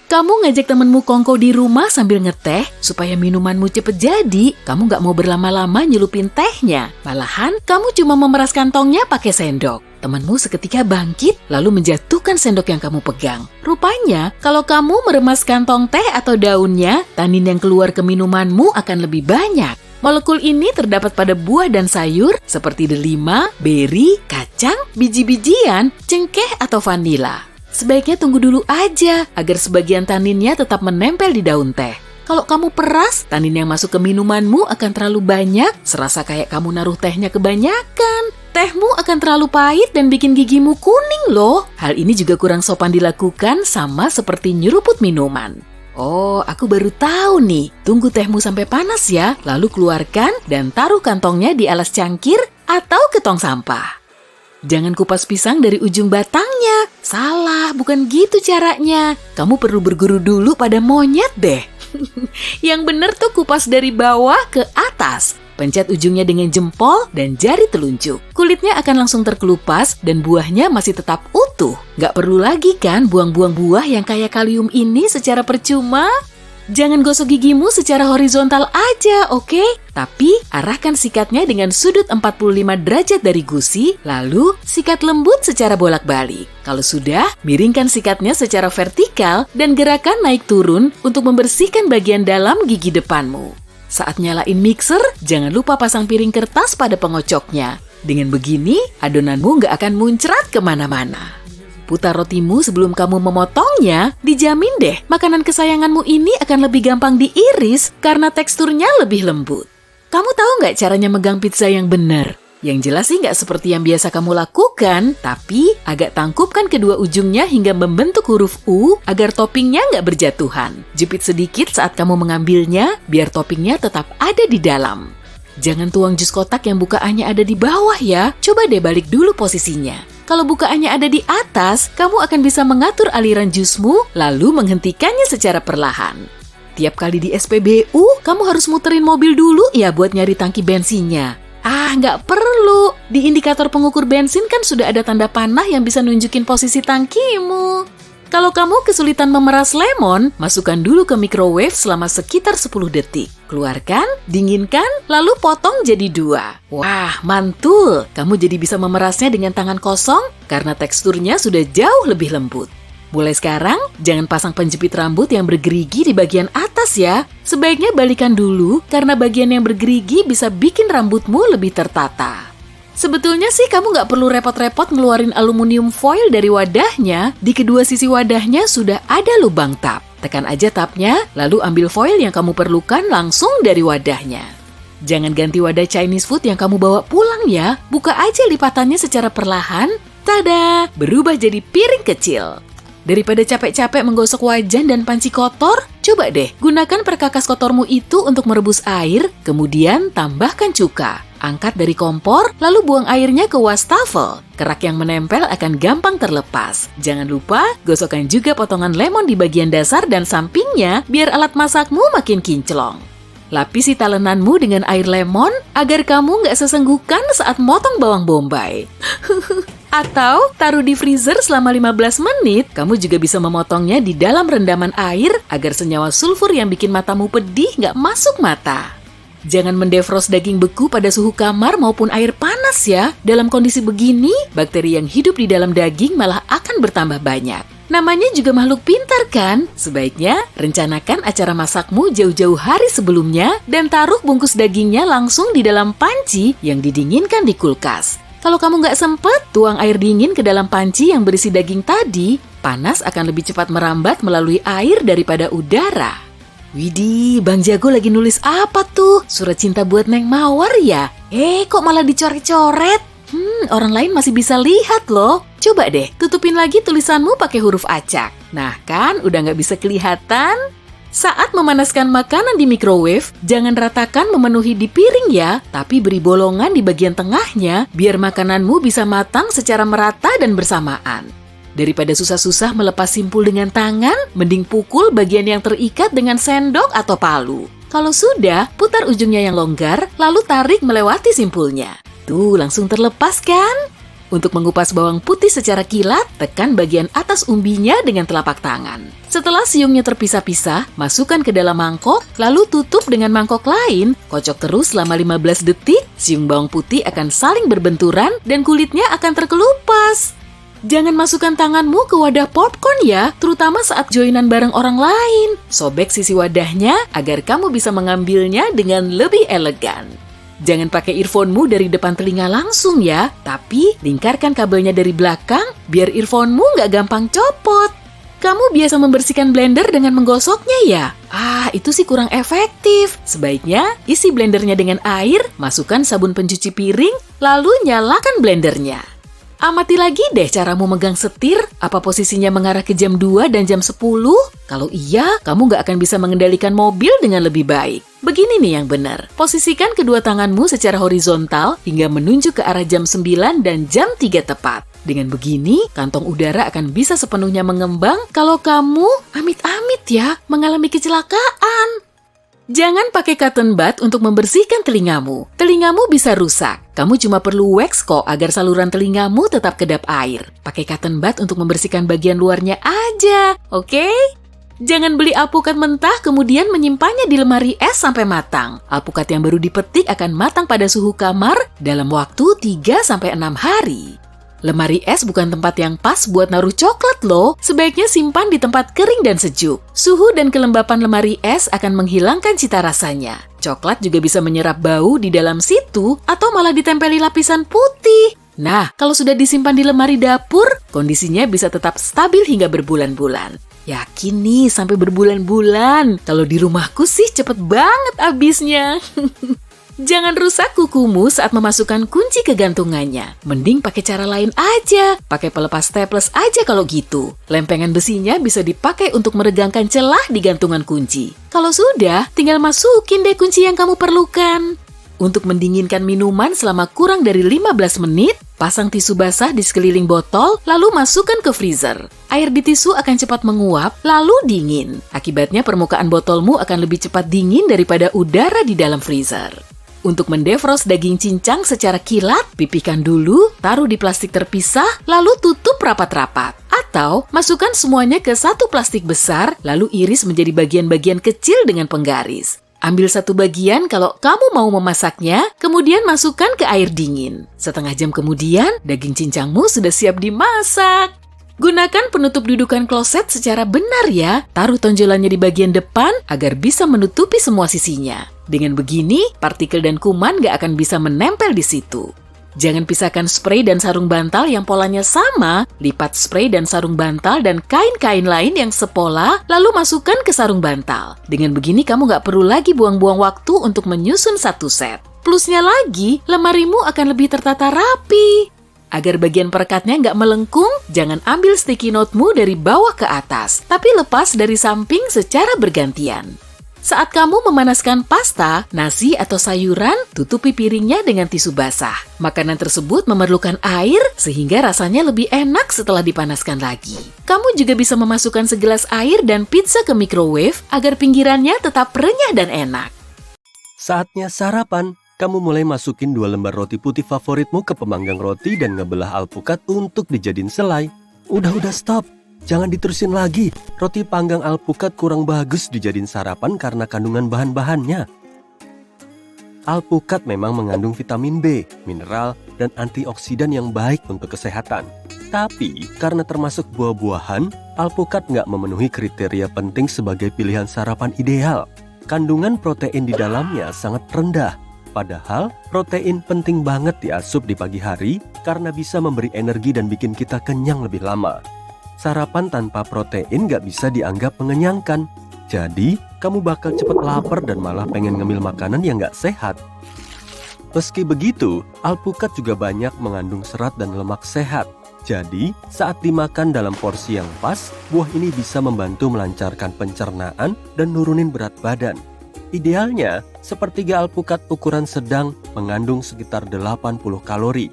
Kamu ngajak temenmu kongko di rumah sambil ngeteh supaya minumanmu cepet jadi. Kamu gak mau berlama-lama nyelupin tehnya. Malahan, kamu cuma memeras kantongnya pakai sendok. Temanmu seketika bangkit lalu menjatuhkan sendok yang kamu pegang. Rupanya, kalau kamu meremas kantong teh atau daunnya, tanin yang keluar ke minumanmu akan lebih banyak. Molekul ini terdapat pada buah dan sayur seperti delima, beri, kacang, biji-bijian, cengkeh, atau vanila. Sebaiknya tunggu dulu aja agar sebagian taninnya tetap menempel di daun teh. Kalau kamu peras, tanin yang masuk ke minumanmu akan terlalu banyak, serasa kayak kamu naruh tehnya kebanyakan. Tehmu akan terlalu pahit dan bikin gigimu kuning loh. Hal ini juga kurang sopan dilakukan sama seperti nyeruput minuman. Oh, aku baru tahu nih. Tunggu tehmu sampai panas ya, lalu keluarkan dan taruh kantongnya di alas cangkir atau ke tong sampah. Jangan kupas pisang dari ujung batangnya. Salah, bukan gitu caranya. Kamu perlu berguru dulu pada monyet deh. Yang bener tuh kupas dari bawah ke atas. Pencet ujungnya dengan jempol dan jari telunjuk. Kulitnya akan langsung terkelupas dan buahnya masih tetap utuh. Gak perlu lagi kan buang-buang buah yang kaya kalium ini secara percuma? Jangan gosok gigimu secara horizontal aja, oke? Tapi arahkan sikatnya dengan sudut 45 derajat dari gusi, lalu sikat lembut secara bolak-balik. Kalau sudah, miringkan sikatnya secara vertikal dan gerakan naik turun untuk membersihkan bagian dalam gigi depanmu. Saat nyalain mixer, jangan lupa pasang piring kertas pada pengocoknya. Dengan begini, adonanmu nggak akan muncrat kemana-mana. Putar rotimu sebelum kamu memotongnya, dijamin deh makanan kesayanganmu ini akan lebih gampang diiris karena teksturnya lebih lembut. Kamu tahu nggak caranya megang pizza yang benar? Yang jelas sih nggak seperti yang biasa kamu lakukan, tapi agak tangkupkan kedua ujungnya hingga membentuk huruf U agar toppingnya nggak berjatuhan. Jepit sedikit saat kamu mengambilnya, biar toppingnya tetap ada di dalam. Jangan tuang jus kotak yang bukaannya ada di bawah ya, coba deh balik dulu posisinya. Kalau bukaannya ada di atas, kamu akan bisa mengatur aliran jusmu, lalu menghentikannya secara perlahan. Tiap kali di SPBU, kamu harus muterin mobil dulu ya buat nyari tangki bensinnya. Nggak perlu. Di indikator pengukur bensin kan sudah ada tanda panah yang bisa nunjukin posisi tangkimu. Kalau kamu kesulitan memeras lemon, masukkan dulu ke microwave selama sekitar 10 detik. Keluarkan, dinginkan, lalu potong jadi 2. Wah, mantul! Kamu jadi bisa memerasnya dengan tangan kosong karena teksturnya sudah jauh lebih lembut. Mulai sekarang, jangan pasang penjepit rambut yang bergerigi di bagian atas ya. Sebaiknya balikan dulu karena bagian yang bergerigi bisa bikin rambutmu lebih tertata. Sebetulnya sih kamu nggak perlu repot-repot ngeluarin aluminium foil dari wadahnya. Di kedua sisi wadahnya sudah ada lubang tap. Tekan aja tapnya, lalu ambil foil yang kamu perlukan langsung dari wadahnya. Jangan ganti wadah Chinese food yang kamu bawa pulang ya. Buka aja lipatannya secara perlahan. Tada! Berubah jadi piring kecil. Daripada capek-capek menggosok wajan dan panci kotor, coba deh gunakan perkakas kotormu itu untuk merebus air, kemudian tambahkan cuka. Angkat dari kompor, lalu buang airnya ke wastafel. Kerak yang menempel akan gampang terlepas. Jangan lupa, gosokkan juga potongan lemon di bagian dasar dan sampingnya biar alat masakmu makin kinclong. Lapisi talenanmu dengan air lemon agar kamu nggak sesenggukan saat motong bawang bombay. Atau taruh di freezer selama 15 menit, kamu juga bisa memotongnya di dalam rendaman air agar senyawa sulfur yang bikin matamu pedih nggak masuk mata. Jangan mendefrost daging beku pada suhu kamar maupun air panas ya. Dalam kondisi begini, bakteri yang hidup di dalam daging malah akan bertambah banyak. Namanya juga makhluk pintar kan? Sebaiknya rencanakan acara masakmu jauh-jauh hari sebelumnya dan taruh bungkus dagingnya langsung di dalam panci yang didinginkan di kulkas. Kalau kamu nggak sempet, tuang air dingin ke dalam panci yang berisi daging tadi, panas akan lebih cepat merambat melalui air daripada udara. Widih, Bang Jago lagi nulis apa tuh? Surat cinta buat Neng Mawar ya? Kok malah dicoret-coret? Orang lain masih bisa lihat loh. Coba deh, tutupin lagi tulisanmu pakai huruf acak. Nah kan, udah nggak bisa kelihatan? Saat memanaskan makanan di microwave, jangan ratakan memenuhi di piring ya, tapi beri bolongan di bagian tengahnya biar makananmu bisa matang secara merata dan bersamaan. Daripada susah-susah melepas simpul dengan tangan, mending pukul bagian yang terikat dengan sendok atau palu. Kalau sudah, putar ujungnya yang longgar, lalu tarik melewati simpulnya. Tuh, langsung terlepas kan? Untuk mengupas bawang putih secara kilat, tekan bagian atas umbinya dengan telapak tangan. Setelah siungnya terpisah-pisah, masukkan ke dalam mangkok, lalu tutup dengan mangkok lain. Kocok terus selama 15 detik, siung bawang putih akan saling berbenturan dan kulitnya akan terkelupas. Jangan masukkan tanganmu ke wadah popcorn ya, terutama saat joinan bareng orang lain. Sobek sisi wadahnya agar kamu bisa mengambilnya dengan lebih elegan. Jangan pakai earphone-mu dari depan telinga langsung ya, tapi lingkarkan kabelnya dari belakang biar earphone-mu nggak gampang copot. Kamu biasa membersihkan blender dengan menggosoknya ya? Itu sih kurang efektif. Sebaiknya isi blendernya dengan air, masukkan sabun pencuci piring, lalu nyalakan blendernya. Amati lagi deh caramu megang setir, apa posisinya mengarah ke jam 2 dan jam 10? Kalau iya, kamu nggak akan bisa mengendalikan mobil dengan lebih baik. Begini nih yang benar, posisikan kedua tanganmu secara horizontal hingga menunjuk ke arah jam 9 dan jam 3 tepat. Dengan begini, kantong udara akan bisa sepenuhnya mengembang kalau kamu, amit-amit ya, mengalami kecelakaan. Jangan pakai cotton bud untuk membersihkan telingamu. Telingamu bisa rusak. Kamu cuma perlu wax kok agar saluran telingamu tetap kedap air. Pakai cotton bud untuk membersihkan bagian luarnya aja, oke? Jangan beli alpukat mentah kemudian menyimpannya di lemari es sampai matang. Alpukat yang baru dipetik akan matang pada suhu kamar dalam waktu 3-6 hari. Lemari es bukan tempat yang pas buat naruh coklat loh. Sebaiknya simpan di tempat kering dan sejuk. Suhu dan kelembapan lemari es akan menghilangkan cita rasanya. Coklat juga bisa menyerap bau di dalam situ atau malah ditempeli lapisan putih. Nah, kalau sudah disimpan di lemari dapur, kondisinya bisa tetap stabil hingga berbulan-bulan. Yakin nih sampai berbulan-bulan. Kalau di rumahku sih cepet banget habisnya. Jangan rusak kukumu saat memasukkan kunci ke gantungannya. Mending pakai cara lain aja. Pakai pelepas staples aja kalau gitu. Lempengan besinya bisa dipakai untuk meregangkan celah di gantungan kunci. Kalau sudah, tinggal masukin deh kunci yang kamu perlukan. Untuk mendinginkan minuman selama kurang dari 15 menit, pasang tisu basah di sekeliling botol, lalu masukkan ke freezer. Air di tisu akan cepat menguap, lalu dingin. Akibatnya permukaan botolmu akan lebih cepat dingin daripada udara di dalam freezer. Untuk mendefrost daging cincang secara kilat, pipihkan dulu, taruh di plastik terpisah, lalu tutup rapat-rapat. Atau masukkan semuanya ke satu plastik besar, lalu iris menjadi bagian-bagian kecil dengan penggaris. Ambil satu bagian kalau kamu mau memasaknya, kemudian masukkan ke air dingin. Setengah jam kemudian, daging cincangmu sudah siap dimasak. Gunakan penutup dudukan kloset secara benar ya. Taruh tonjolannya di bagian depan agar bisa menutupi semua sisinya. Dengan begini, partikel dan kuman gak akan bisa menempel di situ. Jangan pisahkan spray dan sarung bantal yang polanya sama. Lipat spray dan sarung bantal dan kain-kain lain yang sepola, lalu masukkan ke sarung bantal. Dengan begini kamu gak perlu lagi buang-buang waktu untuk menyusun satu set. Plusnya lagi, lemarimu akan lebih tertata rapi. Agar bagian perekatnya nggak melengkung, jangan ambil sticky note-mu dari bawah ke atas, tapi lepas dari samping secara bergantian. Saat kamu memanaskan pasta, nasi atau sayuran, tutupi piringnya dengan tisu basah. Makanan tersebut memerlukan air sehingga rasanya lebih enak setelah dipanaskan lagi. Kamu juga bisa memasukkan segelas air dan pizza ke microwave agar pinggirannya tetap renyah dan enak. Saatnya sarapan. Kamu mulai masukin 2 lembar roti putih favoritmu ke pemanggang roti dan ngebelah alpukat untuk dijadiin selai. Udah stop. Jangan diterusin lagi. Roti panggang alpukat kurang bagus dijadiin sarapan karena kandungan bahan-bahannya. Alpukat memang mengandung vitamin B, mineral, dan antioksidan yang baik untuk kesehatan. Tapi, karena termasuk buah-buahan, alpukat nggak memenuhi kriteria penting sebagai pilihan sarapan ideal. Kandungan protein di dalamnya sangat rendah. Padahal, protein penting banget diasup di pagi hari karena bisa memberi energi dan bikin kita kenyang lebih lama. Sarapan tanpa protein nggak bisa dianggap mengenyangkan. Jadi, kamu bakal cepet lapar dan malah pengen ngemil makanan yang nggak sehat. Meski begitu, alpukat juga banyak mengandung serat dan lemak sehat. Jadi, saat dimakan dalam porsi yang pas, buah ini bisa membantu melancarkan pencernaan dan nurunin berat badan. Idealnya, sepertiga alpukat ukuran sedang mengandung sekitar 80 kalori.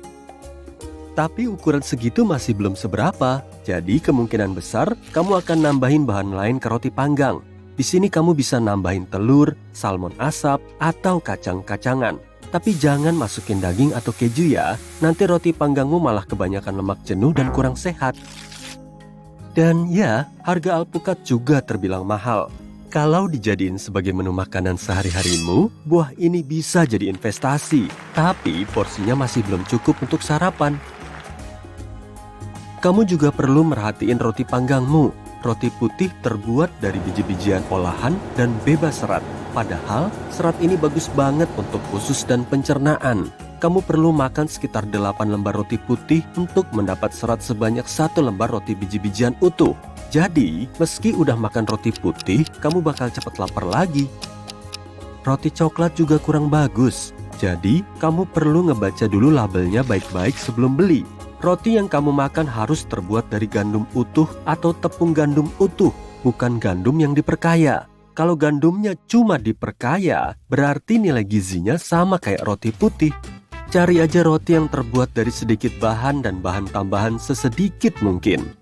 Tapi ukuran segitu masih belum seberapa, jadi kemungkinan besar kamu akan nambahin bahan lain ke roti panggang. Di sini kamu bisa nambahin telur, salmon asap, atau kacang-kacangan. Tapi jangan masukin daging atau keju ya, nanti roti panggangmu malah kebanyakan lemak jenuh dan kurang sehat. Dan ya, harga alpukat juga terbilang mahal. Kalau dijadiin sebagai menu makanan sehari-harimu, buah ini bisa jadi investasi. Tapi porsinya masih belum cukup untuk sarapan. Kamu juga perlu merhatiin roti panggangmu. Roti putih terbuat dari biji-bijian olahan dan bebas serat. Padahal, serat ini bagus banget untuk usus dan pencernaan. Kamu perlu makan sekitar 8 lembar roti putih untuk mendapat serat sebanyak 1 lembar roti biji-bijian utuh. Jadi, meski udah makan roti putih, kamu bakal cepat lapar lagi. Roti coklat juga kurang bagus. Jadi, kamu perlu ngebaca dulu labelnya baik-baik sebelum beli. Roti yang kamu makan harus terbuat dari gandum utuh atau tepung gandum utuh, bukan gandum yang diperkaya. Kalau gandumnya cuma diperkaya, berarti nilai gizinya sama kayak roti putih. Cari aja roti yang terbuat dari sedikit bahan dan bahan tambahan sesedikit mungkin.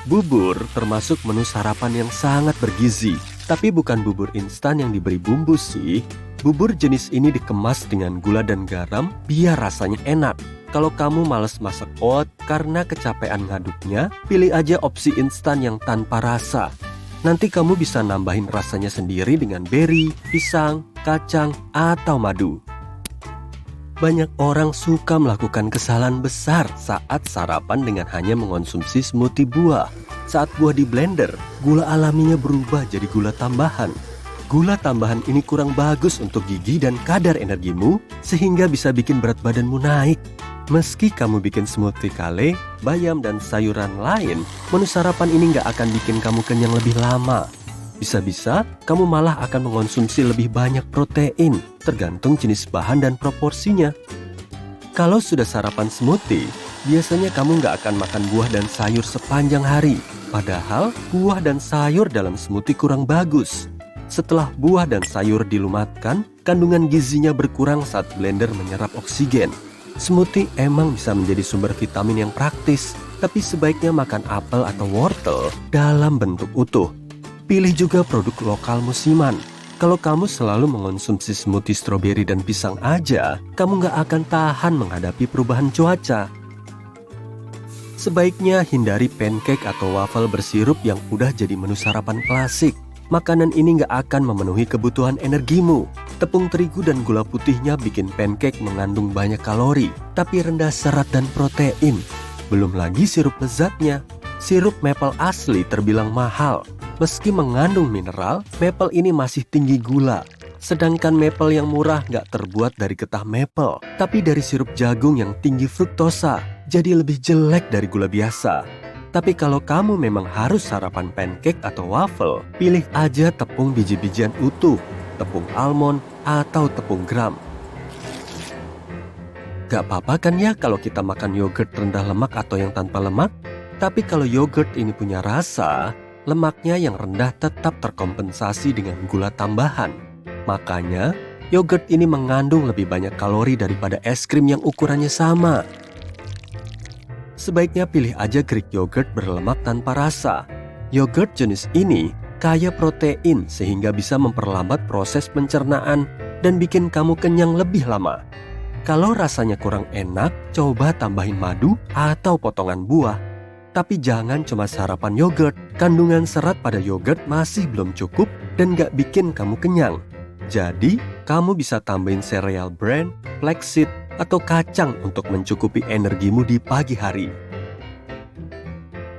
Bubur termasuk menu sarapan yang sangat bergizi, tapi bukan bubur instan yang diberi bumbu sih. Bubur jenis ini dikemas dengan gula dan garam biar rasanya enak. Kalau kamu males masak oat karena kecapean ngaduknya, pilih aja opsi instan yang tanpa rasa. Nanti kamu bisa nambahin rasanya sendiri dengan beri, pisang, kacang, atau madu. Banyak orang suka melakukan kesalahan besar saat sarapan dengan hanya mengonsumsi smoothie buah. Saat buah di blender, gula alaminya berubah jadi gula tambahan. Gula tambahan ini kurang bagus untuk gigi dan kadar energimu, sehingga bisa bikin berat badanmu naik. Meski kamu bikin smoothie kale, bayam, dan sayuran lain, menu sarapan ini nggak akan bikin kamu kenyang lebih lama. Bisa-bisa, kamu malah akan mengonsumsi lebih banyak protein, tergantung jenis bahan dan proporsinya. Kalau sudah sarapan smoothie, biasanya kamu nggak akan makan buah dan sayur sepanjang hari. Padahal, buah dan sayur dalam smoothie kurang bagus. Setelah buah dan sayur dilumatkan, kandungan gizinya berkurang saat blender menyerap oksigen. Smoothie emang bisa menjadi sumber vitamin yang praktis, tapi sebaiknya makan apel atau wortel dalam bentuk utuh. Pilih juga produk lokal musiman. Kalau kamu selalu mengonsumsi smoothie stroberi dan pisang aja, kamu nggak akan tahan menghadapi perubahan cuaca. Sebaiknya hindari pancake atau waffle bersirup yang udah jadi menu sarapan klasik. Makanan ini nggak akan memenuhi kebutuhan energimu. Tepung terigu dan gula putihnya bikin pancake mengandung banyak kalori, tapi rendah serat dan protein. Belum lagi sirup lezatnya. Sirup maple asli terbilang mahal. Meski mengandung mineral, maple ini masih tinggi gula. Sedangkan maple yang murah nggak terbuat dari getah maple, tapi dari sirup jagung yang tinggi fruktosa, jadi lebih jelek dari gula biasa. Tapi kalau kamu memang harus sarapan pancake atau waffle, pilih aja tepung biji-bijian utuh, tepung almond, atau tepung gram. Gak apa-apa kan ya kalau kita makan yogurt rendah lemak atau yang tanpa lemak? Tapi kalau yogurt ini punya rasa, lemaknya yang rendah tetap terkompensasi dengan gula tambahan. Makanya, yogurt ini mengandung lebih banyak kalori daripada es krim yang ukurannya sama. Sebaiknya pilih aja Greek yogurt berlemak tanpa rasa. Yogurt jenis ini kaya protein sehingga bisa memperlambat proses pencernaan dan bikin kamu kenyang lebih lama. Kalau rasanya kurang enak, coba tambahin madu atau potongan buah. Tapi jangan cuma sarapan yogurt, kandungan serat pada yogurt masih belum cukup dan gak bikin kamu kenyang. Jadi, kamu bisa tambahin sereal bran, flaxseed, atau kacang untuk mencukupi energimu di pagi hari.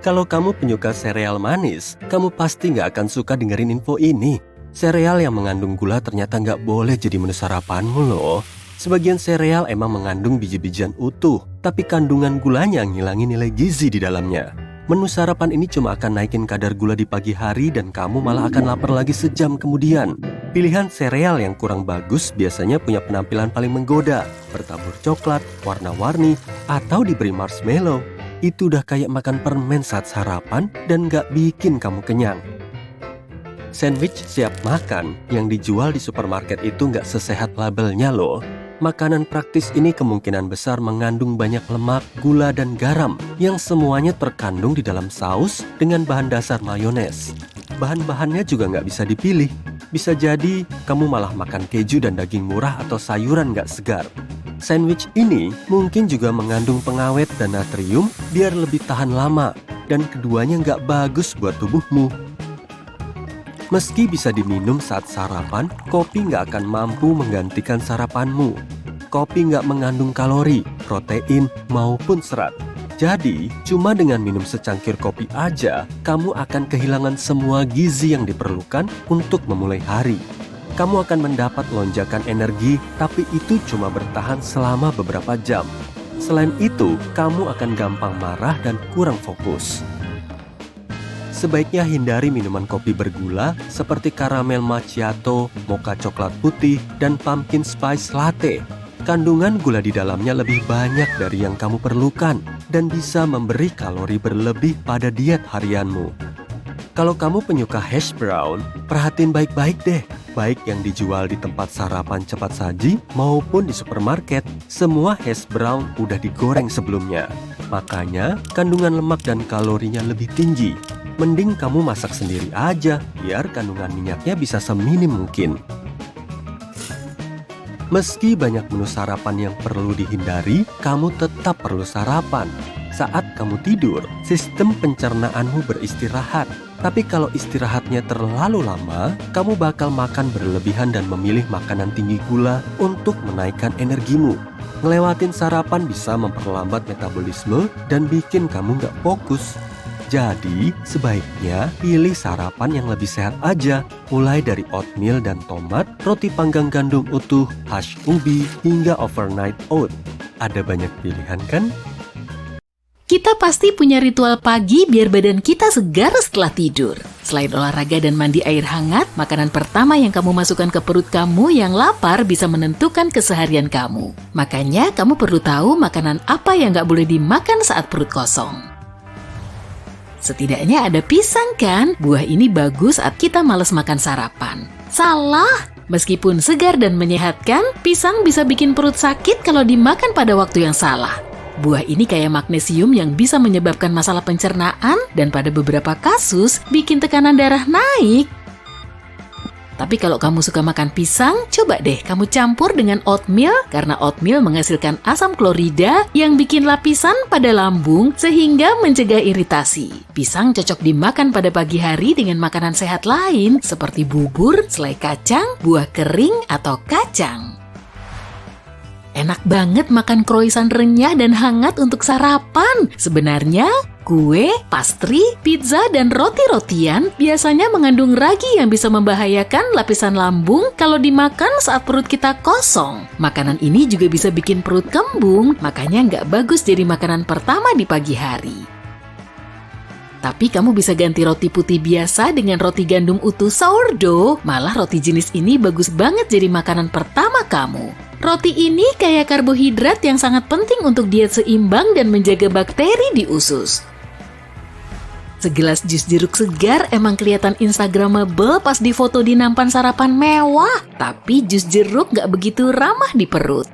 Kalau kamu penyuka sereal manis, kamu pasti nggak akan suka dengerin info ini. Sereal yang mengandung gula ternyata nggak boleh jadi menu sarapanmu loh. Sebagian sereal emang mengandung biji-bijian utuh, tapi kandungan gulanya ngilangin nilai gizi di dalamnya. Menu sarapan ini cuma akan naikin kadar gula di pagi hari dan kamu malah akan lapar lagi sejam kemudian. Pilihan sereal yang kurang bagus biasanya punya penampilan paling menggoda, bertabur coklat, warna-warni, atau diberi marshmallow. Itu udah kayak makan permen saat sarapan dan gak bikin kamu kenyang. Sandwich siap makan yang dijual di supermarket itu gak sesehat labelnya loh. Makanan praktis ini kemungkinan besar mengandung banyak lemak, gula, dan garam yang semuanya terkandung di dalam saus dengan bahan dasar mayones. Bahan-bahannya juga nggak bisa dipilih. Bisa jadi kamu malah makan keju dan daging murah atau sayuran nggak segar. Sandwich ini mungkin juga mengandung pengawet dan natrium biar lebih tahan lama, dan keduanya nggak bagus buat tubuhmu. Meski bisa diminum saat sarapan, kopi nggak akan mampu menggantikan sarapanmu. Kopi nggak mengandung kalori, protein, maupun serat. Jadi, cuma dengan minum secangkir kopi aja, kamu akan kehilangan semua gizi yang diperlukan untuk memulai hari. Kamu akan mendapat lonjakan energi, tapi itu cuma bertahan selama beberapa jam. Selain itu, kamu akan gampang marah dan kurang fokus. Sebaiknya hindari minuman kopi bergula seperti karamel macchiato, mocha coklat putih, dan pumpkin spice latte. Kandungan gula di dalamnya lebih banyak dari yang kamu perlukan dan bisa memberi kalori berlebih pada diet harianmu. Kalau kamu penyuka hash brown, perhatiin baik-baik deh. Baik yang dijual di tempat sarapan cepat saji maupun di supermarket, semua hash brown udah digoreng sebelumnya. Makanya, kandungan lemak dan kalorinya lebih tinggi. Mending kamu masak sendiri aja, biar kandungan minyaknya bisa seminim mungkin. Meski banyak menu sarapan yang perlu dihindari, kamu tetap perlu sarapan. Saat kamu tidur, sistem pencernaanmu beristirahat. Tapi kalau istirahatnya terlalu lama, kamu bakal makan berlebihan dan memilih makanan tinggi gula untuk menaikkan energimu. Ngelewatin sarapan bisa memperlambat metabolisme dan bikin kamu nggak fokus. Jadi, sebaiknya pilih sarapan yang lebih sehat aja, mulai dari oatmeal dan tomat, roti panggang gandum utuh, hash ubi, hingga overnight oat. Ada banyak pilihan kan? Kita pasti punya ritual pagi biar badan kita segar setelah tidur. Selain olahraga dan mandi air hangat, makanan pertama yang kamu masukkan ke perut kamu yang lapar bisa menentukan keseharian kamu. Makanya, kamu perlu tahu makanan apa yang nggak boleh dimakan saat perut kosong. Setidaknya ada pisang kan? Buah ini bagus saat kita malas makan sarapan. Salah! Meskipun segar dan menyehatkan, pisang bisa bikin perut sakit kalau dimakan pada waktu yang salah. Buah ini kaya magnesium yang bisa menyebabkan masalah pencernaan dan pada beberapa kasus bikin tekanan darah naik. Tapi kalau kamu suka makan pisang, coba deh kamu campur dengan oatmeal karena oatmeal menghasilkan asam klorida yang bikin lapisan pada lambung sehingga mencegah iritasi. Pisang cocok dimakan pada pagi hari dengan makanan sehat lain seperti bubur, selai kacang, buah kering, atau kacang. Enak banget makan croissant renyah dan hangat untuk sarapan. Sebenarnya, kue, pastry, pizza, dan roti-rotian biasanya mengandung ragi yang bisa membahayakan lapisan lambung kalau dimakan saat perut kita kosong. Makanan ini juga bisa bikin perut kembung, makanya nggak bagus jadi makanan pertama di pagi hari. Tapi kamu bisa ganti roti putih biasa dengan roti gandum utuh sourdough. Malah roti jenis ini bagus banget jadi makanan pertama kamu. Roti ini kaya karbohidrat yang sangat penting untuk diet seimbang dan menjaga bakteri di usus. Segelas jus jeruk segar emang kelihatan instagramable pas difoto di nampan sarapan mewah. Tapi jus jeruk nggak begitu ramah di perut.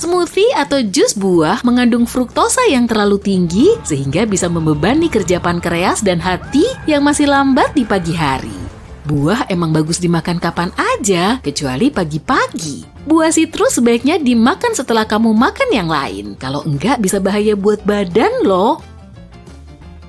Smoothie atau jus buah mengandung fruktosa yang terlalu tinggi sehingga bisa membebani kerja pankreas dan hati yang masih lambat di pagi hari. Buah emang bagus dimakan kapan aja, kecuali pagi-pagi. Buah sitrus sebaiknya dimakan setelah kamu makan yang lain. Kalau enggak bisa bahaya buat badan loh.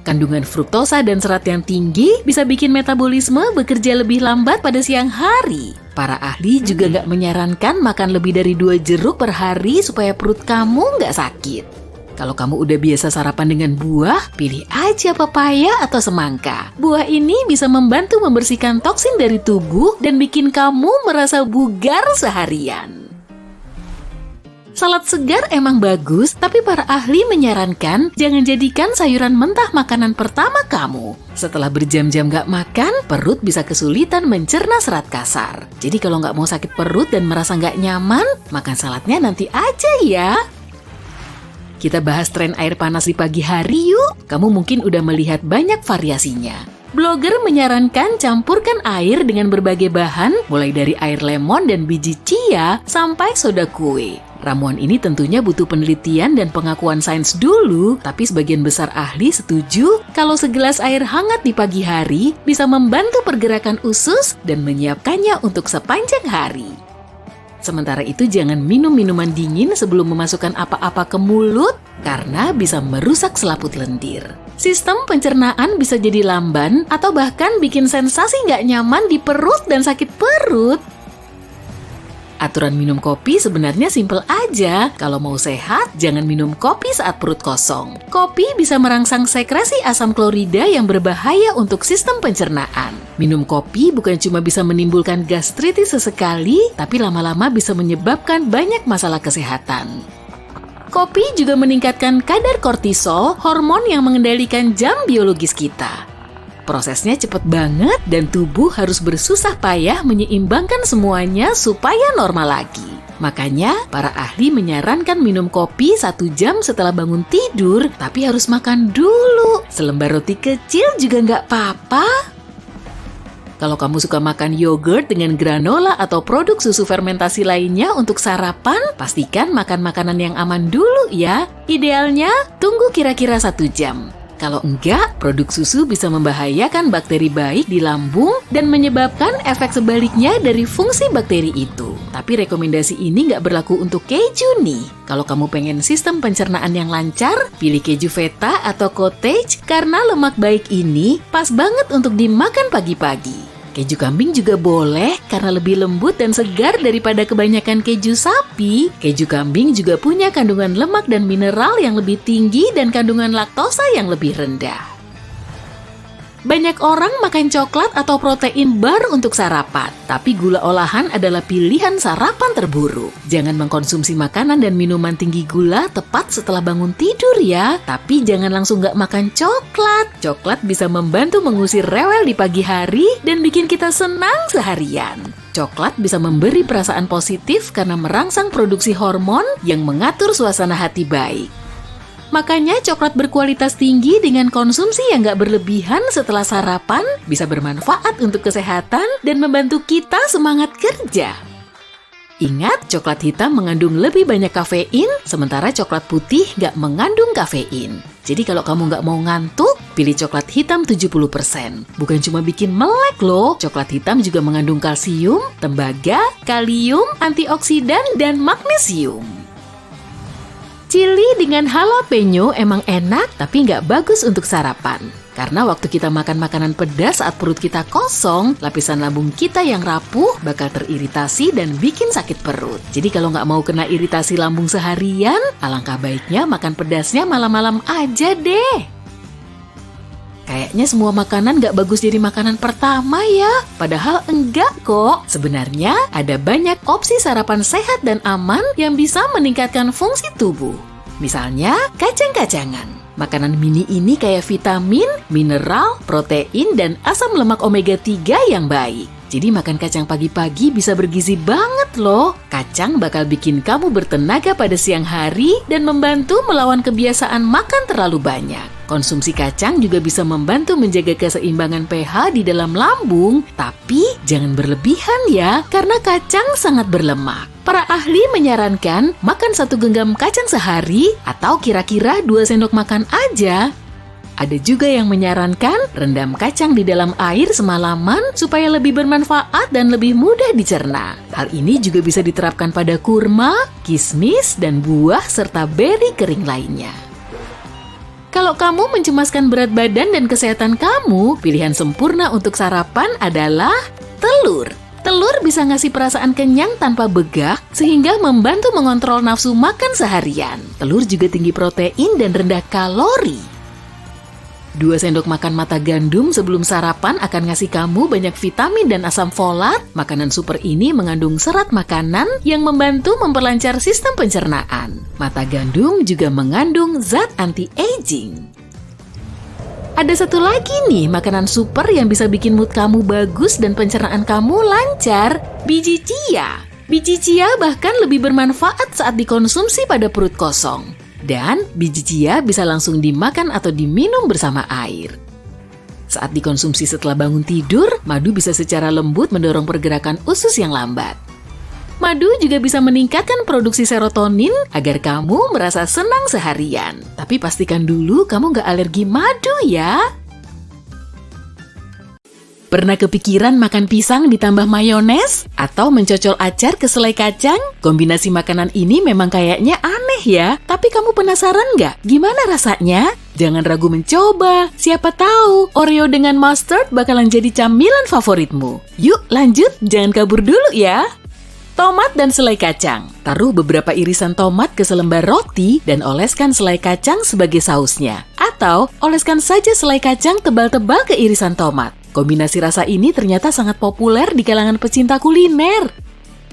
Kandungan fruktosa dan serat yang tinggi bisa bikin metabolisme bekerja lebih lambat pada siang hari. Para ahli juga nggak menyarankan makan lebih dari 2 jeruk per hari supaya perut kamu nggak sakit. Kalau kamu udah biasa sarapan dengan buah, pilih aja pepaya atau semangka. Buah ini bisa membantu membersihkan toksin dari tubuh dan bikin kamu merasa bugar seharian. Salad segar emang bagus, tapi para ahli menyarankan jangan jadikan sayuran mentah makanan pertama kamu. Setelah berjam-jam gak makan, perut bisa kesulitan mencerna serat kasar. Jadi kalau gak mau sakit perut dan merasa gak nyaman, makan saladnya nanti aja ya. Kita bahas tren air panas di pagi hari yuk. Kamu mungkin udah melihat banyak variasinya. Blogger menyarankan campurkan air dengan berbagai bahan, mulai dari air lemon dan biji chia sampai soda kue. Ramuan ini tentunya butuh penelitian dan pengakuan sains dulu, tapi sebagian besar ahli setuju kalau segelas air hangat di pagi hari bisa membantu pergerakan usus dan menyiapkannya untuk sepanjang hari. Sementara itu jangan minum minuman dingin sebelum memasukkan apa-apa ke mulut karena bisa merusak selaput lendir. Sistem pencernaan bisa jadi lamban atau bahkan bikin sensasi nggak nyaman di perut dan sakit perut. Aturan minum kopi sebenarnya simpel aja. Kalau mau sehat, jangan minum kopi saat perut kosong. Kopi bisa merangsang sekresi asam klorida yang berbahaya untuk sistem pencernaan. Minum kopi bukan cuma bisa menimbulkan gastritis sesekali, tapi lama-lama bisa menyebabkan banyak masalah kesehatan. Kopi juga meningkatkan kadar kortisol, hormon yang mengendalikan jam biologis kita. Prosesnya cepat banget dan tubuh harus bersusah payah menyeimbangkan semuanya supaya normal lagi. Makanya, para ahli menyarankan minum kopi 1 jam setelah bangun tidur, tapi harus makan dulu. Selembar roti kecil juga nggak apa-apa. Kalau kamu suka makan yogurt dengan granola atau produk susu fermentasi lainnya untuk sarapan, pastikan makan makanan yang aman dulu ya. Idealnya, tunggu kira-kira 1 jam. Kalau enggak, produk susu bisa membahayakan bakteri baik di lambung dan menyebabkan efek sebaliknya dari fungsi bakteri itu. Tapi rekomendasi ini nggak berlaku untuk keju nih. Kalau kamu pengen sistem pencernaan yang lancar, pilih keju feta atau cottage karena lemak baik ini pas banget untuk dimakan pagi-pagi. Keju kambing juga boleh karena lebih lembut dan segar daripada kebanyakan keju sapi. Keju kambing juga punya kandungan lemak dan mineral yang lebih tinggi dan kandungan laktosa yang lebih rendah. Banyak orang makan coklat atau protein bar untuk sarapan, tapi gula olahan adalah pilihan sarapan terburuk. Jangan mengkonsumsi makanan dan minuman tinggi gula tepat setelah bangun tidur ya, tapi jangan langsung nggak makan coklat. Coklat bisa membantu mengusir rewel di pagi hari dan bikin kita senang seharian. Coklat bisa memberi perasaan positif karena merangsang produksi hormon yang mengatur suasana hati baik. Makanya coklat berkualitas tinggi dengan konsumsi yang nggak berlebihan setelah sarapan bisa bermanfaat untuk kesehatan dan membantu kita semangat kerja. Ingat, coklat hitam mengandung lebih banyak kafein, sementara coklat putih nggak mengandung kafein. Jadi kalau kamu nggak mau ngantuk, pilih coklat hitam 70%. Bukan cuma bikin melek loh, coklat hitam juga mengandung kalsium, tembaga, kalium, antioksidan, dan magnesium. Chili dengan jalapeno emang enak tapi nggak bagus untuk sarapan. Karena waktu kita makan makanan pedas saat perut kita kosong, lapisan lambung kita yang rapuh bakal teriritasi dan bikin sakit perut. Jadi kalau nggak mau kena iritasi lambung seharian, alangkah baiknya makan pedasnya malam-malam aja deh. Kayaknya semua makanan nggak bagus jadi makanan pertama ya. Padahal enggak kok. Sebenarnya ada banyak opsi sarapan sehat dan aman yang bisa meningkatkan fungsi tubuh. Misalnya kacang-kacangan. Makanan mini ini kayak vitamin, mineral, protein, dan asam lemak omega 3 yang baik. Jadi makan kacang pagi-pagi bisa bergizi banget loh. Kacang bakal bikin kamu bertenaga pada siang hari dan membantu melawan kebiasaan makan terlalu banyak. Konsumsi kacang juga bisa membantu menjaga keseimbangan pH di dalam lambung, tapi jangan berlebihan ya, karena kacang sangat berlemak. Para ahli menyarankan makan 1 genggam kacang sehari atau kira-kira 2 sendok makan aja. Ada juga yang menyarankan rendam kacang di dalam air semalaman supaya lebih bermanfaat dan lebih mudah dicerna. Hal ini juga bisa diterapkan pada kurma, kismis, dan buah serta beri kering lainnya. Kalau kamu mencemaskan berat badan dan kesehatan kamu, pilihan sempurna untuk sarapan adalah telur. Telur bisa ngasih perasaan kenyang tanpa begah, sehingga membantu mengontrol nafsu makan seharian. Telur juga tinggi protein dan rendah kalori. 2 sendok makan mata gandum sebelum sarapan akan ngasih kamu banyak vitamin dan asam folat. Makanan super ini mengandung serat makanan yang membantu memperlancar sistem pencernaan. Mata gandum juga mengandung zat anti-aging. Ada satu lagi nih makanan super yang bisa bikin mood kamu bagus dan pencernaan kamu lancar, biji chia. Biji chia bahkan lebih bermanfaat saat dikonsumsi pada perut kosong. Dan biji chia bisa langsung dimakan atau diminum bersama air. Saat dikonsumsi setelah bangun tidur, madu bisa secara lembut mendorong pergerakan usus yang lambat. Madu juga bisa meningkatkan produksi serotonin agar kamu merasa senang seharian. Tapi pastikan dulu kamu nggak alergi madu ya. Pernah kepikiran makan pisang ditambah mayones? Atau mencocol acar ke selai kacang? Kombinasi makanan ini memang kayaknya aneh ya. Tapi kamu penasaran nggak? Gimana rasanya? Jangan ragu mencoba. Siapa tahu Oreo dengan mustard bakalan jadi camilan favoritmu. Yuk lanjut, jangan kabur dulu ya. Tomat dan selai kacang. Taruh beberapa irisan tomat ke selembar roti dan oleskan selai kacang sebagai sausnya. Atau oleskan saja selai kacang tebal-tebal ke irisan tomat. Kombinasi rasa ini ternyata sangat populer di kalangan pecinta kuliner.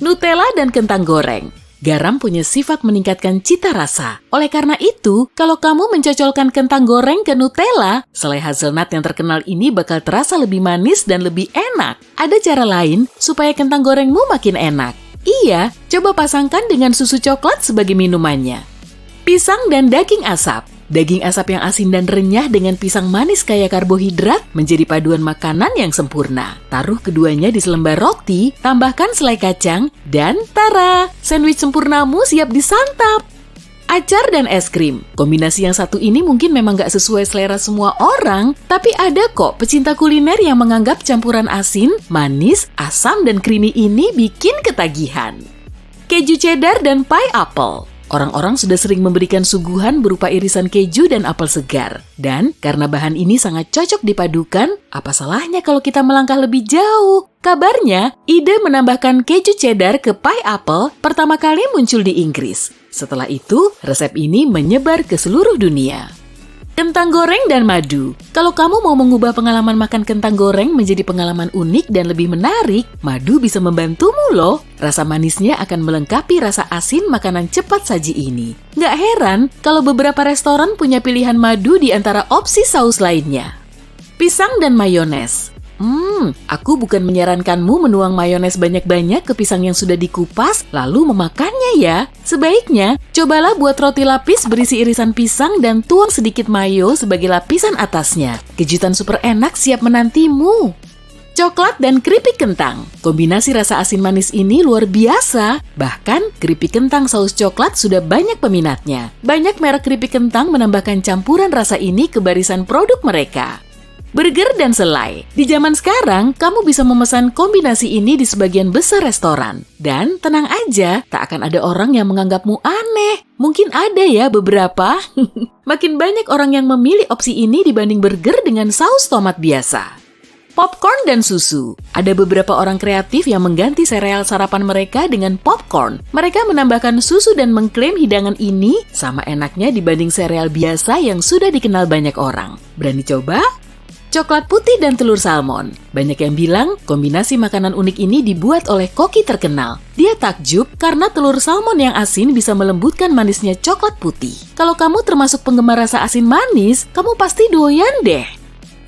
Nutella dan kentang goreng. Garam punya sifat meningkatkan cita rasa. Oleh karena itu, kalau kamu mencocolkan kentang goreng ke Nutella, selai hazelnut yang terkenal ini bakal terasa lebih manis dan lebih enak. Ada cara lain supaya kentang gorengmu makin enak. Iya, coba pasangkan dengan susu coklat sebagai minumannya. Pisang dan daging asap. Daging asap yang asin dan renyah dengan pisang manis kaya karbohidrat menjadi paduan makanan yang sempurna. Taruh keduanya di selembar roti, tambahkan selai kacang, dan tara! Sandwich sempurnamu siap disantap! Acar dan es krim. Kombinasi yang satu ini mungkin memang gak sesuai selera semua orang, tapi ada kok pecinta kuliner yang menganggap campuran asin, manis, asam, dan creamy ini bikin ketagihan. Keju cheddar dan pie apple. Orang-orang sudah sering memberikan suguhan berupa irisan keju dan apel segar. Dan karena bahan ini sangat cocok dipadukan, apa salahnya kalau kita melangkah lebih jauh? Kabarnya, ide menambahkan keju cheddar ke pie apple pertama kali muncul di Inggris. Setelah itu, resep ini menyebar ke seluruh dunia. Kentang goreng dan madu. Kalau kamu mau mengubah pengalaman makan kentang goreng menjadi pengalaman unik dan lebih menarik, madu bisa membantumu loh. Rasa manisnya akan melengkapi rasa asin makanan cepat saji ini. Nggak heran kalau beberapa restoran punya pilihan madu di antara opsi saus lainnya. Pisang dan mayones. Aku bukan menyarankanmu menuang mayones banyak-banyak ke pisang yang sudah dikupas, lalu memakannya ya. Sebaiknya, cobalah buat roti lapis berisi irisan pisang dan tuang sedikit mayo sebagai lapisan atasnya. Kejutan super enak siap menantimu. Coklat dan keripik kentang. Kombinasi rasa asin manis ini luar biasa. Bahkan, keripik kentang saus coklat sudah banyak peminatnya. Banyak merek keripik kentang menambahkan campuran rasa ini ke barisan produk mereka. Burger dan selai. Di zaman sekarang, kamu bisa memesan kombinasi ini di sebagian besar restoran. Dan tenang aja, tak akan ada orang yang menganggapmu aneh. Mungkin ada ya beberapa. Makin banyak orang yang memilih opsi ini dibanding burger dengan saus tomat biasa. Popcorn dan susu. Ada beberapa orang kreatif yang mengganti sereal sarapan mereka dengan popcorn. Mereka menambahkan susu dan mengklaim hidangan ini sama enaknya dibanding sereal biasa yang sudah dikenal banyak orang. Berani coba? Coklat putih dan telur salmon. Banyak yang bilang kombinasi makanan unik ini dibuat oleh koki terkenal. Dia takjub karena telur salmon yang asin bisa melembutkan manisnya coklat putih. Kalau kamu termasuk penggemar rasa asin manis, kamu pasti doyan deh.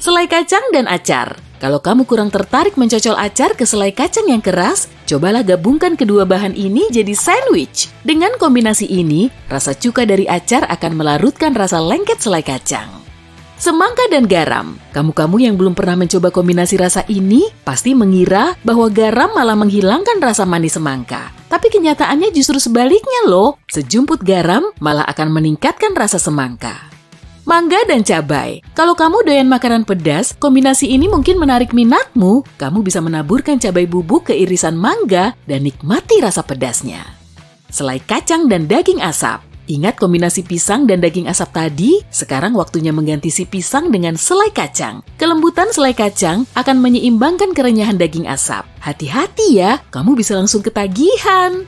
Selai kacang dan acar. Kalau kamu kurang tertarik mencocol acar ke selai kacang yang keras, cobalah gabungkan kedua bahan ini jadi sandwich. Dengan kombinasi ini, rasa cuka dari acar akan melarutkan rasa lengket selai kacang. Semangka dan garam. Kamu-kamu yang belum pernah mencoba kombinasi rasa ini pasti mengira bahwa garam malah menghilangkan rasa manis semangka. Tapi kenyataannya justru sebaliknya loh. Sejumput garam malah akan meningkatkan rasa semangka. Mangga dan cabai. Kalau kamu doyan makanan pedas, kombinasi ini mungkin menarik minatmu. Kamu bisa menaburkan cabai bubuk ke irisan mangga dan nikmati rasa pedasnya. Selai kacang dan daging asap. Ingat kombinasi pisang dan daging asap tadi? Sekarang waktunya mengganti si pisang dengan selai kacang. Kelembutan selai kacang akan menyeimbangkan kerenyahan daging asap. Hati-hati ya, kamu bisa langsung ketagihan.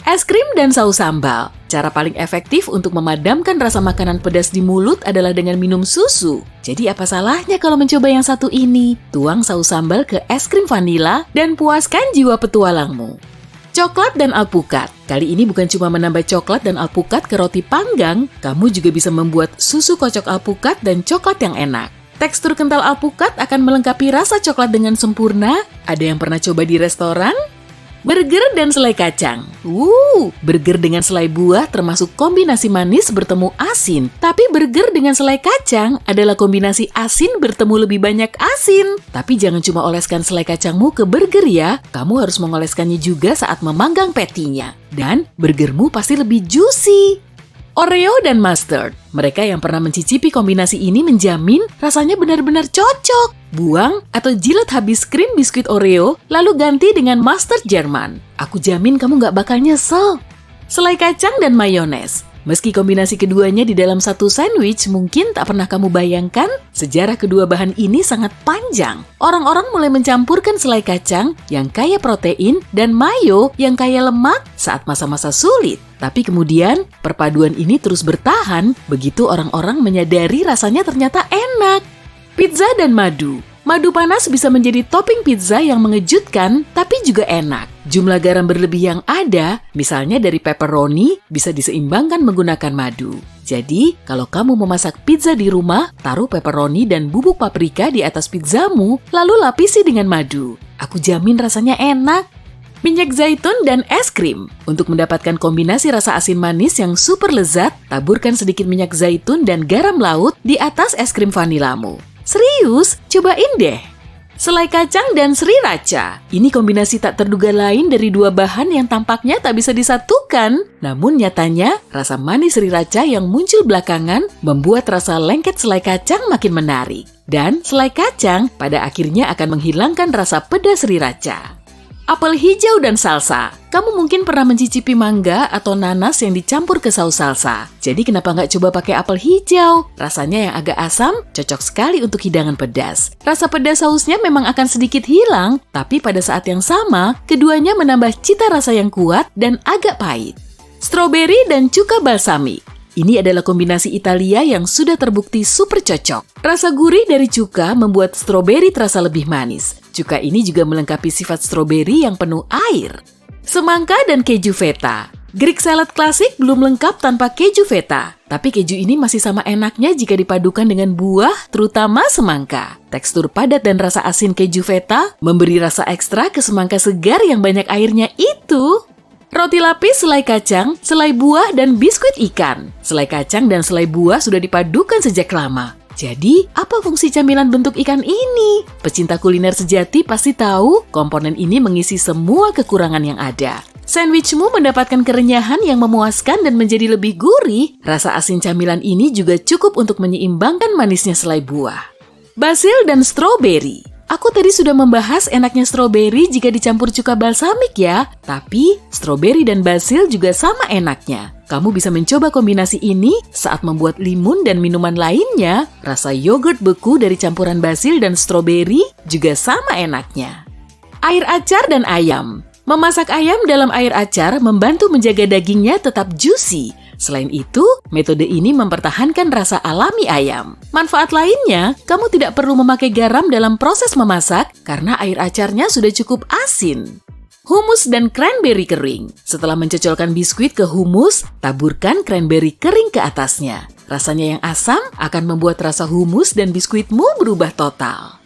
Es krim dan saus sambal. Cara paling efektif untuk memadamkan rasa makanan pedas di mulut adalah dengan minum susu. Jadi apa salahnya kalau mencoba yang satu ini? Tuang saus sambal ke es krim vanila dan puaskan jiwa petualangmu. Coklat dan alpukat. Kali ini bukan cuma menambah coklat dan alpukat ke roti panggang, kamu juga bisa membuat susu kocok alpukat dan coklat yang enak. Tekstur kental alpukat akan melengkapi rasa coklat dengan sempurna. Ada yang pernah coba di restoran? Burger dan selai kacang. Burger dengan selai buah termasuk kombinasi manis bertemu asin. Tapi burger dengan selai kacang adalah kombinasi asin bertemu lebih banyak asin. Tapi jangan cuma oleskan selai kacangmu ke burger ya. Kamu harus mengoleskannya juga saat memanggang patty-nya. Dan burgermu pasti lebih juicy. Oreo dan mustard. Mereka yang pernah mencicipi kombinasi ini menjamin rasanya benar-benar cocok. Buang atau jilat habis krim biskuit Oreo, lalu ganti dengan mustard Jerman. Aku jamin kamu nggak bakal nyesel. Selai kacang dan mayones. Meski kombinasi keduanya di dalam satu sandwich mungkin tak pernah kamu bayangkan, sejarah kedua bahan ini sangat panjang. Orang-orang mulai mencampurkan selai kacang yang kaya protein dan mayo yang kaya lemak saat masa-masa sulit. Tapi kemudian, perpaduan ini terus bertahan begitu orang-orang menyadari rasanya ternyata enak. Pizza dan madu. Madu panas bisa menjadi topping pizza yang mengejutkan, tapi juga enak. Jumlah garam berlebih yang ada, misalnya dari pepperoni, bisa diseimbangkan menggunakan madu. Jadi, kalau kamu memasak pizza di rumah, taruh pepperoni dan bubuk paprika di atas pizzamu, lalu lapisi dengan madu. Aku jamin rasanya enak. Minyak zaitun dan es krim. Untuk mendapatkan kombinasi rasa asin manis yang super lezat, taburkan sedikit minyak zaitun dan garam laut di atas es krim vanilamu. Serius? Cobain deh! Selai kacang dan sriracha. Ini kombinasi tak terduga lain dari dua bahan yang tampaknya tak bisa disatukan. Namun nyatanya, rasa manis sriracha yang muncul belakangan membuat rasa lengket selai kacang makin menarik. Dan selai kacang pada akhirnya akan menghilangkan rasa pedas sriracha. Apel hijau dan salsa. Kamu mungkin pernah mencicipi mangga atau nanas yang dicampur ke saus salsa. Jadi kenapa nggak coba pakai apel hijau? Rasanya yang agak asam, cocok sekali untuk hidangan pedas. Rasa pedas sausnya memang akan sedikit hilang, tapi pada saat yang sama, keduanya menambah cita rasa yang kuat dan agak pahit. Stroberi dan cuka balsamic. Ini adalah kombinasi Italia yang sudah terbukti super cocok. Rasa gurih dari cuka membuat stroberi terasa lebih manis. Cuka ini juga melengkapi sifat stroberi yang penuh air. Semangka dan keju feta. Greek salad klasik belum lengkap tanpa keju feta. Tapi keju ini masih sama enaknya jika dipadukan dengan buah, terutama semangka. Tekstur padat dan rasa asin keju feta memberi rasa ekstra ke semangka segar yang banyak airnya itu. Roti lapis, selai kacang, selai buah, dan biskuit ikan. Selai kacang dan selai buah sudah dipadukan sejak lama. Jadi, apa fungsi camilan bentuk ikan ini? Pecinta kuliner sejati pasti tahu komponen ini mengisi semua kekurangan yang ada. Sandwichmu mendapatkan kerenyahan yang memuaskan dan menjadi lebih gurih. Rasa asin camilan ini juga cukup untuk menyeimbangkan manisnya selai buah. Basil dan stroberi. Aku tadi sudah membahas enaknya stroberi jika dicampur cuka balsamik ya. Tapi, stroberi dan basil juga sama enaknya. Kamu bisa mencoba kombinasi ini saat membuat limun dan minuman lainnya. Rasa yogurt beku dari campuran basil dan stroberi juga sama enaknya. Air acar dan ayam. Memasak ayam dalam air acar membantu menjaga dagingnya tetap juicy. Selain itu, metode ini mempertahankan rasa alami ayam. Manfaat lainnya, kamu tidak perlu memakai garam dalam proses memasak karena air acarnya sudah cukup asin. Hummus dan cranberry kering. Setelah mencocolkan biskuit ke hummus, taburkan cranberry kering ke atasnya. Rasanya yang asam akan membuat rasa hummus dan biskuitmu berubah total.